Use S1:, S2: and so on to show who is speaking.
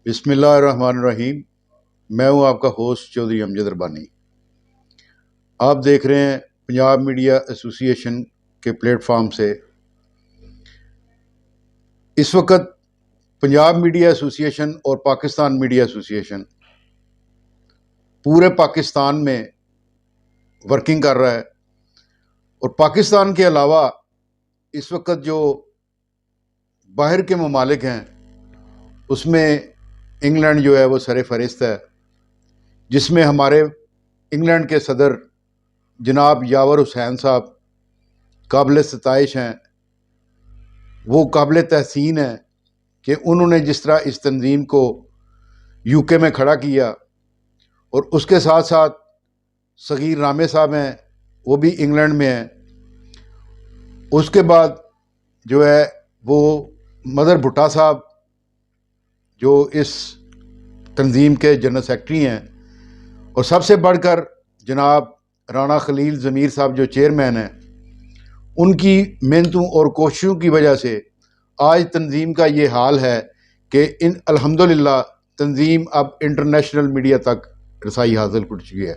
S1: बिस्मिल्लाहिर्रहमानिर्रहीम। मैं हूं आपका होस्ट चौधरी अमजद रबानी। आप देख रहे हैं पंजाब मीडिया एसोसिएशन के प्लेटफॉर्म से। इस वक्त पंजाब मीडिया एसोसिएशन और पाकिस्तान मीडिया एसोसिएशन पूरे पाकिस्तान में वर्किंग कर रहा है और पाकिस्तान के अलावा इस वक्त जो बाहर के ममालिक हैं उसमें इंग्लैंड जो है वो सर फहरिस्त है, जिसमें हमारे इंग्लैंड के सदर जनाब यावर हुसैन साहब काबिल सताइश हैं। वो काबिल तहसीन है कि उन्होंने जिस तरह इस तंजीम को यूके में खड़ा किया, और उसके साथ साथ सगीर रामे साहब हैं, वो भी इंग्लैंड में हैं। उसके बाद जो है वो मदर भुट्टा साहब जो इस तंजीम के जनरल सेक्रेटरी हैं, और सबसे बढ़कर जनाब राना खलील ज़मीर साहब जो चेयरमैन हैं, उनकी मेहनतों और कोशिशों की वजह से आज तंजीम का ये हाल है कि अल्हम्दुलिल्लाह तंजीम अब इंटरनेशनल मीडिया तक रसाई हासिल कर चुकी है।